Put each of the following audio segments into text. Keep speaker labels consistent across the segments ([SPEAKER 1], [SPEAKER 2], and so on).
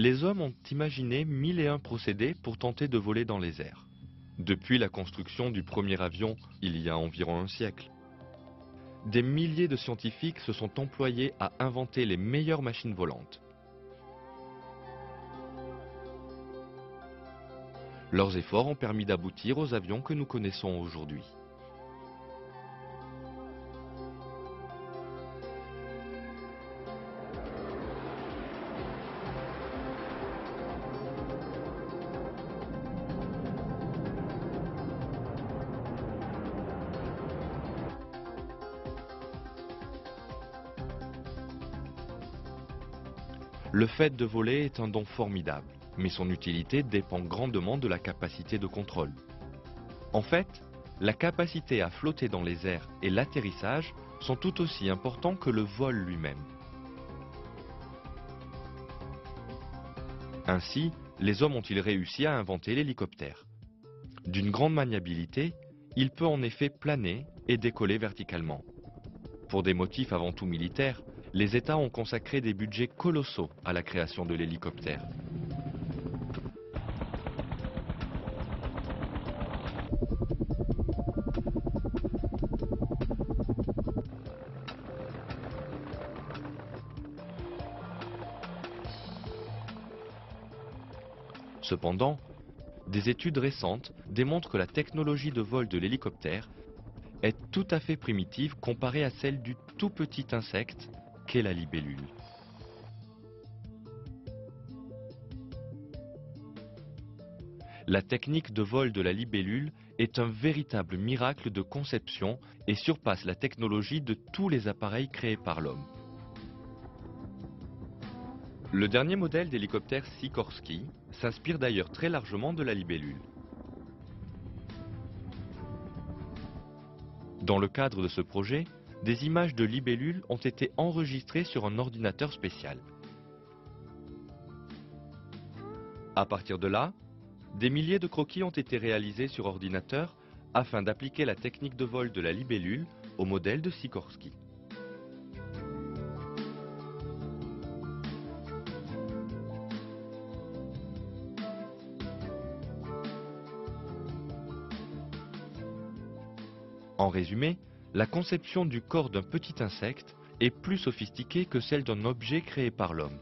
[SPEAKER 1] Les hommes ont imaginé 1001 procédés pour tenter de voler dans les airs. Depuis la construction du premier avion, il y a environ un siècle. Des milliers de scientifiques se sont employés à inventer les meilleures machines volantes. Leurs efforts ont permis d'aboutir aux avions que nous connaissons aujourd'hui. Le fait de voler est un don formidable, mais son utilité dépend grandement de la capacité de contrôle. En fait, la capacité à flotter dans les airs et l'atterrissage sont tout aussi importants que le vol lui-même. Ainsi, les hommes ont-ils réussi à inventer l'hélicoptère. D'une grande maniabilité, il peut en effet planer et décoller verticalement. Pour des motifs avant tout militaires, les États ont consacré des budgets colossaux à la création de l'hélicoptère. Cependant, des études récentes démontrent que la technologie de vol de l'hélicoptère est tout à fait primitive comparée à celle du tout petit insecte qu'est la libellule. La technique de vol de la libellule est un véritable miracle de conception et surpasse la technologie de tous les appareils créés par l'homme. Le dernier modèle d'hélicoptère Sikorsky s'inspire d'ailleurs très largement de la libellule. Dans le cadre de ce projet, des images de libellules ont été enregistrées sur un ordinateur spécial. À partir de là, des milliers de croquis ont été réalisés sur ordinateur afin d'appliquer la technique de vol de la libellule au modèle de Sikorsky. En résumé, la conception du corps d'un petit insecte est plus sophistiquée que celle d'un objet créé par l'homme.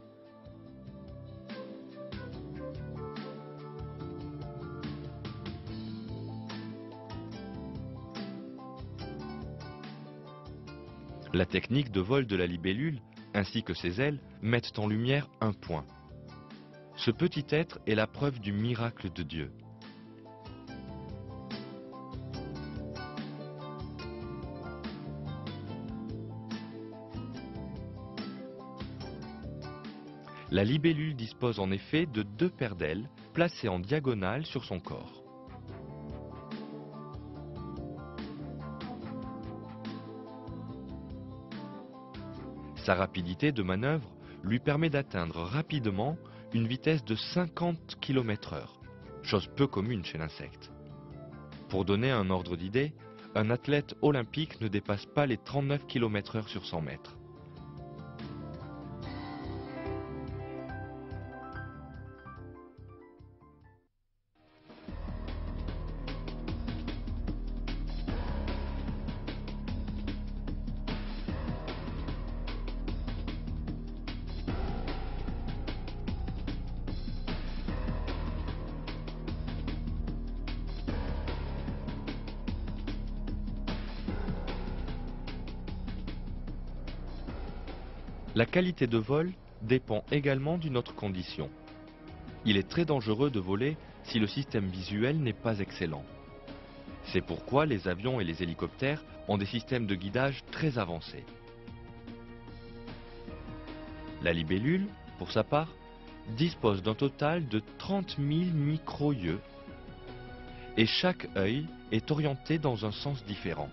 [SPEAKER 1] La technique de vol de la libellule, ainsi que ses ailes, mettent en lumière un point. Ce petit être est la preuve du miracle de Dieu. La libellule dispose en effet de 2 paires d'ailes placées en diagonale sur son corps. Sa rapidité de manœuvre lui permet d'atteindre rapidement une vitesse de 50 km/h, chose peu commune chez l'insecte. Pour donner un ordre d'idée, un athlète olympique ne dépasse pas les 39 km/h sur 100 mètres. La qualité de vol dépend également d'une autre condition. Il est très dangereux de voler si le système visuel n'est pas excellent. C'est pourquoi les avions et les hélicoptères ont des systèmes de guidage très avancés. La libellule, pour sa part, dispose d'un total de 30 000 micro-yeux et chaque œil est orienté dans un sens différent.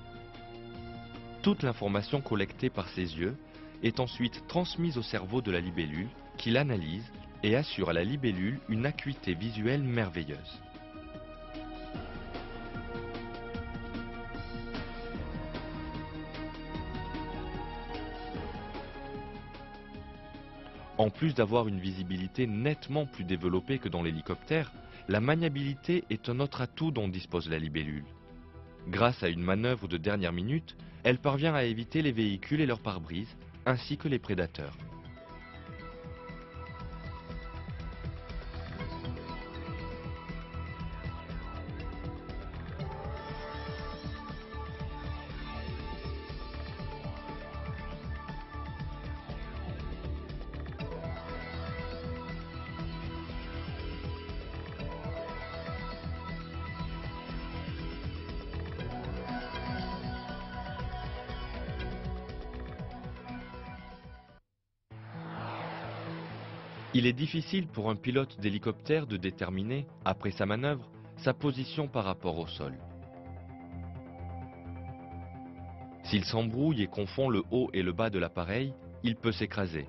[SPEAKER 1] Toute l'information collectée par ces yeux est ensuite transmise au cerveau de la libellule qui l'analyse et assure à la libellule une acuité visuelle merveilleuse. En plus d'avoir une visibilité nettement plus développée que dans l'hélicoptère, la maniabilité est un autre atout dont dispose la libellule. Grâce à une manœuvre de dernière minute, elle parvient à éviter les véhicules et leurs pare-brises, ainsi que les prédateurs. Il est difficile pour un pilote d'hélicoptère de déterminer, après sa manœuvre, sa position par rapport au sol. S'il s'embrouille et confond le haut et le bas de l'appareil, il peut s'écraser.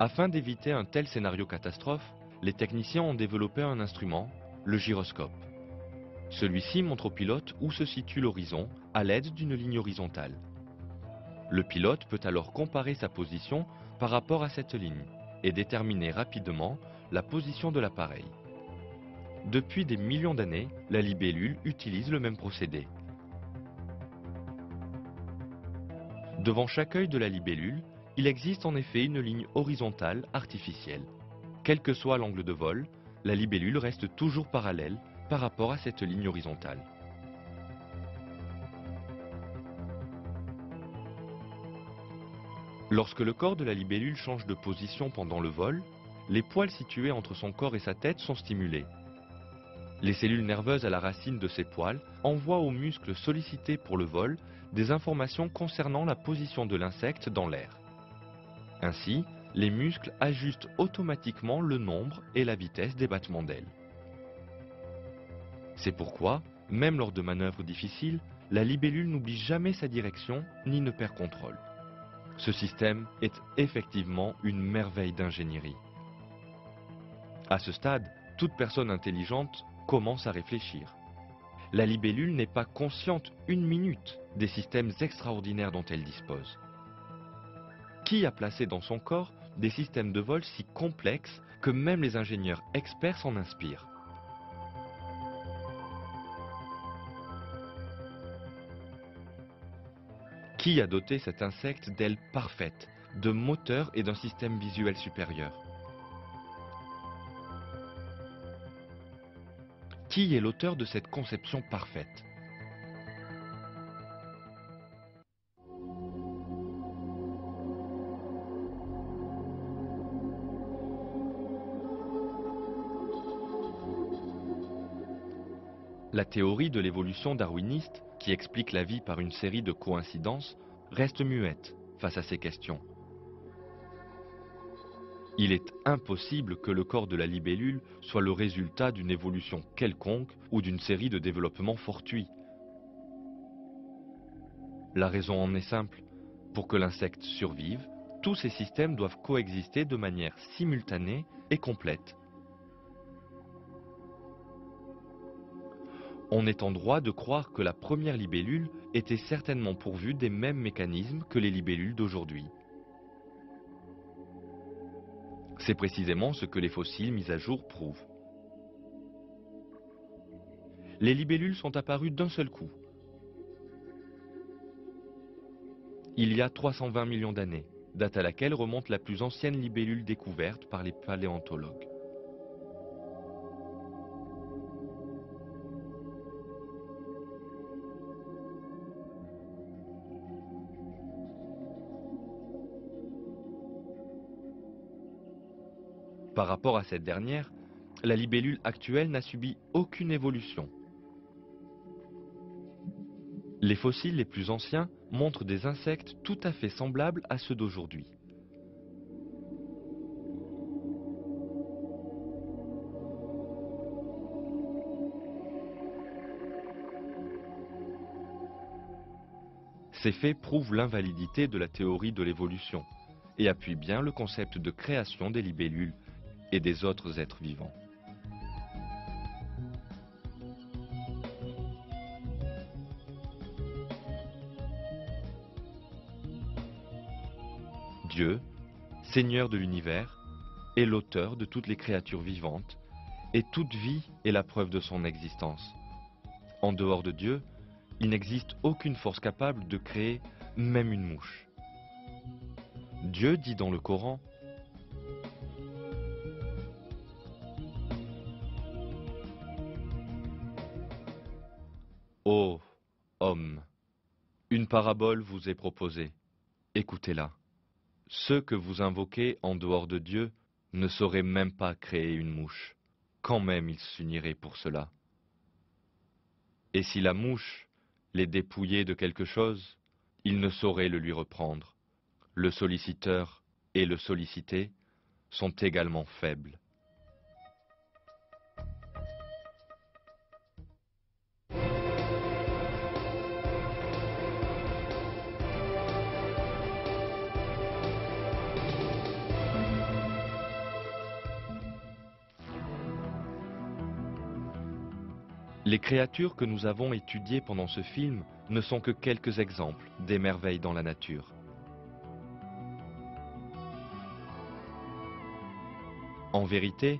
[SPEAKER 1] Afin d'éviter un tel scénario catastrophe, les techniciens ont développé un instrument, le gyroscope. Celui-ci montre au pilote où se situe l'horizon à l'aide d'une ligne horizontale. Le pilote peut alors comparer sa position par rapport à cette ligne et déterminer rapidement la position de l'appareil. Depuis des millions d'années, la libellule utilise le même procédé. Devant chaque œil de la libellule, il existe en effet une ligne horizontale artificielle. Quel que soit l'angle de vol, la libellule reste toujours parallèle par rapport à cette ligne horizontale. Lorsque le corps de la libellule change de position pendant le vol, les poils situés entre son corps et sa tête sont stimulés. Les cellules nerveuses à la racine de ces poils envoient aux muscles sollicités pour le vol des informations concernant la position de l'insecte dans l'air. Ainsi, les muscles ajustent automatiquement le nombre et la vitesse des battements d'ailes. C'est pourquoi, même lors de manœuvres difficiles, la libellule n'oublie jamais sa direction ni ne perd contrôle. Ce système est effectivement une merveille d'ingénierie. À ce stade, toute personne intelligente commence à réfléchir. La libellule n'est pas consciente une minute des systèmes extraordinaires dont elle dispose. Qui a placé dans son corps des systèmes de vol si complexes que même les ingénieurs experts s'en inspirent? Qui a doté cet insecte d'ailes parfaites, de moteurs et d'un système visuel supérieur? Qui est l'auteur de cette conception parfaite? La théorie de l'évolution darwiniste, qui explique la vie par une série de coïncidences, reste muette face à ces questions. Il est impossible que le corps de la libellule soit le résultat d'une évolution quelconque ou d'une série de développements fortuits. La raison en est simple. Pour que l'insecte survive, tous ces systèmes doivent coexister de manière simultanée et complète. On est en droit de croire que la première libellule était certainement pourvue des mêmes mécanismes que les libellules d'aujourd'hui. C'est précisément ce que les fossiles mis à jour prouvent. Les libellules sont apparues d'un seul coup, il y a 320 millions d'années, date à laquelle remonte la plus ancienne libellule découverte par les paléontologues. Par rapport à cette dernière, la libellule actuelle n'a subi aucune évolution. Les fossiles les plus anciens montrent des insectes tout à fait semblables à ceux d'aujourd'hui. Ces faits prouvent l'invalidité de la théorie de l'évolution et appuient bien le concept de création des libellules et des autres êtres vivants. Dieu, Seigneur de l'univers, est l'auteur de toutes les créatures vivantes, et toute vie est la preuve de son existence. En dehors de Dieu, il n'existe aucune force capable de créer même une mouche. Dieu dit dans le Coran: Ô homme, une parabole vous est proposée, écoutez-la. Ceux que vous invoquez en dehors de Dieu ne sauraient même pas créer une mouche, quand même ils s'uniraient pour cela. Et si la mouche les dépouillait de quelque chose, ils ne sauraient le lui reprendre. Le solliciteur et le sollicité sont également faibles. Les créatures que nous avons étudiées pendant ce film ne sont que quelques exemples des merveilles dans la nature. En vérité,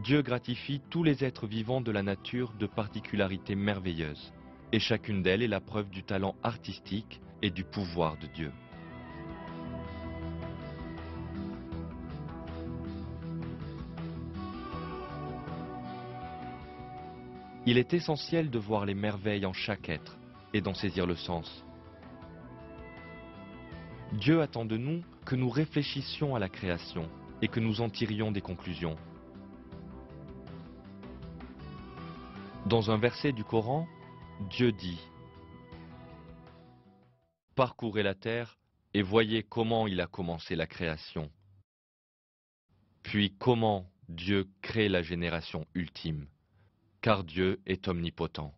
[SPEAKER 1] Dieu gratifie tous les êtres vivants de la nature de particularités merveilleuses, et chacune d'elles est la preuve du talent artistique et du pouvoir de Dieu. Il est essentiel de voir les merveilles en chaque être et d'en saisir le sens. Dieu attend de nous que nous réfléchissions à la création et que nous en tirions des conclusions. Dans un verset du Coran, Dieu dit: Parcourez la terre et voyez comment il a commencé la création. Puis comment Dieu crée la génération ultime, car Dieu est omnipotent.